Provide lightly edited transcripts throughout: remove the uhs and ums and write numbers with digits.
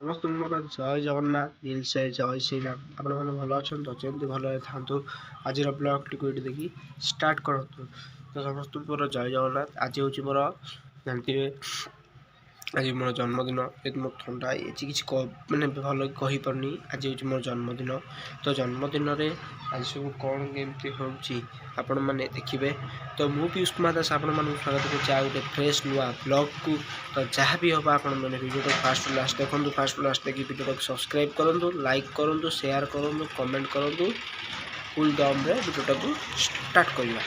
ସମସ୍ତଙ୍କର ଜୟ ଜଗନ୍ନାଥ ଦିଲ୍ସେ ଜୟ ଶ୍ରୀରାମ। ଆପଣମାନେ ଭଲ ଅଛନ୍ତି ତ? ଯେମିତି ଭଲରେ ଥାନ୍ତୁ। ଆଜିର ବ୍ଲଗ୍ଟିକୁ ଏଠି ଦେଖି ଷ୍ଟାର୍ଟ କରନ୍ତୁ। ତ ସମସ୍ତଙ୍କର ଜୟ ଜଗନ୍ନାଥ। ଆଜି ହେଉଛି ମୋର ଜାଣିଥିବେ ଆଜି ମୋର ଜନ୍ମଦିନ। ଯେହେତୁ ମୋର ଥଣ୍ଡା ହେଇଯାଇଛି କିଛି ମାନେ ଭଲ କହିପାରୁନି। ଆଜି ହେଉଛି ମୋର ଜନ୍ମଦିନ। ତ ଜନ୍ମଦିନରେ ଆଜି ସବୁ କ'ଣ କେମିତି ହେଉଛି ଆପଣମାନେ ଦେଖିବେ। ତ ମୁଁ ପିୟୁଷ କୁମାର ଦାସ ଆପଣମାନଙ୍କୁ ସ୍ୱାଗତ କରୁଛି ଆଉ ଗୋଟେ ଫ୍ରେଶ୍ ନୂଆ ବ୍ଲଗ୍କୁ। ତ ଯାହା ବି ହେବ ଆପଣମାନେ ଭିଡ଼ିଓଟାକୁ ଫାଷ୍ଟରୁ ଲାଷ୍ଟ ଦେଖନ୍ତୁ। ଫାଷ୍ଟରୁ ଲାଷ୍ଟ ଦେଖି ଭିଡ଼ିଓଟାକୁ ସବସ୍କ୍ରାଇବ୍ କରନ୍ତୁ, ଲାଇକ୍ କରନ୍ତୁ, ସେୟାର କରନ୍ତୁ, କମେଣ୍ଟ କରନ୍ତୁ। ଫୁଲ୍ ଦମ୍ରେ ଭିଡ଼ିଓଟାକୁ ଷ୍ଟାର୍ଟ କରିବା।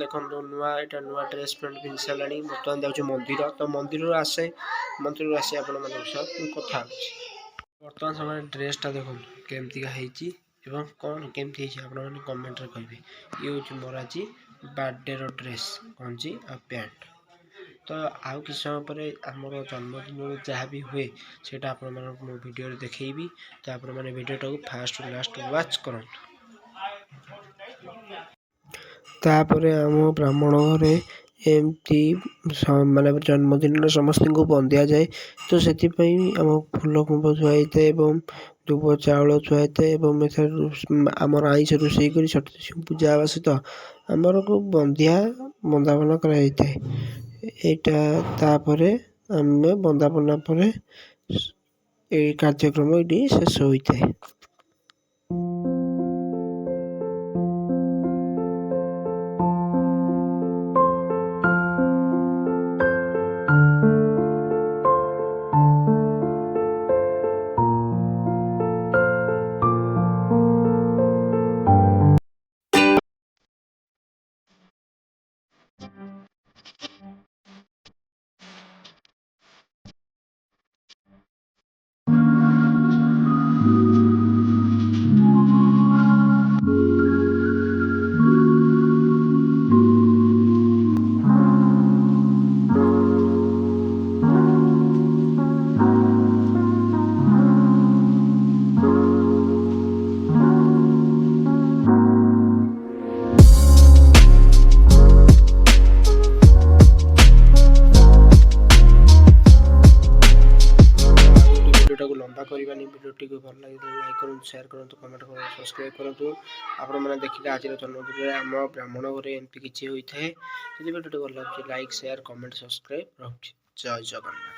ଦେଖନ୍ତୁ ଏଇଟା ନୂଆ ଡ୍ରେସ୍ ପ୍ୟାଣ୍ଟ ପିନ୍ଧି ସାରିଲାଣି। ବର୍ତ୍ତମାନ ଯାଉଛି ମନ୍ଦିର। ତ ମନ୍ଦିରରୁ ଆସି ଆପଣମାନଙ୍କ ସହ ମୁଁ କଥା ହେଉଛି। ବର୍ତ୍ତମାନ ସମୟରେ ଡ୍ରେସ୍ଟା ଦେଖନ୍ତୁ କେମିତିକା ହେଇଛି ଏବଂ କ'ଣ କେମିତି ହେଇଛି ଆପଣମାନେ କମେଣ୍ଟରେ କହିବେ। ଇଏ ହେଉଛି ମୋର ଆଜି ବାର୍ଥଡେର ଡ୍ରେସ୍, ଗଞ୍ଜି ଆଉ ପ୍ୟାଣ୍ଟ। ତ ଆଉ କିଛି ସମୟ ପରେ ଆମର ଜନ୍ମଦିନରେ ଯାହା ବି ହୁଏ ସେଇଟା ଆପଣମାନଙ୍କୁ ମୁଁ ଭିଡ଼ିଓରେ ଦେଖେଇବି। ତ ଆପଣମାନେ ଭିଡ଼ିଓଟାକୁ ଫାଷ୍ଟରୁ ଲାଷ୍ଟ ୱାଚ୍ କରନ୍ତୁ। ତାପରେ ଆମ ବ୍ରାହ୍ମଣ ଘରେ ଏମିତି ମାନେ ଜନ୍ମଦିନରେ ସମସ୍ତଙ୍କୁ ବନ୍ଦିଆଯାଏ। ତ ସେଥିପାଇଁ ଆମ ଫୁଲ କୁମ୍ଭ ଥୁଆ ହେଇଥାଏ ଏବଂ ଦୁବ ଚାଉଳ ଥୁଆ ହେଇଥାଏ ଏବଂ ଏଠାରେ ଆମର ଆଇଁଷ ରୋଷେଇ କରି ଷଠ୍ଠୀଙ୍କୁ ପୂଜା ହେବା ସହିତ ଆମରକୁ ବନ୍ଦାପନା କରାଯାଇଥାଏ। ଏଇଟା ତାପରେ ଆମେ ବନ୍ଦାପନା ପରେ ଏଇ କାର୍ଯ୍ୟକ୍ରମ ଏଠି ଶେଷ ହୋଇଥାଏ। ଭିଡ଼ିଓଟାକୁ ଲମ୍ବା କରିବାନି। ଭିଡ଼ିଓଟିକୁ ଭଲ ଲାଗିଲେ ଲାଇକ୍ କରନ୍ତୁ, ସେୟାର କରନ୍ତୁ, କମେଣ୍ଟ କରନ୍ତୁ, ସବସ୍କ୍ରାଇବ୍ କରନ୍ତୁ। ଆପଣମାନେ ଦେଖିଲେ ଆଜିର ଜନ୍ମଦିନରେ ଆମ ବ୍ରାହ୍ମଣ ଘରେ ଏମିତି କିଛି ହୋଇଥାଏ। ଯଦି ଭିଡ଼ିଓଟି ଭଲ ଲାଗୁଛି ଲାଇକ୍, ସେୟାର, କମେଣ୍ଟ, ସବସ୍କ୍ରାଇବ୍ ରହୁଛି। ଜୟ ଜଗନ୍ନାଥ।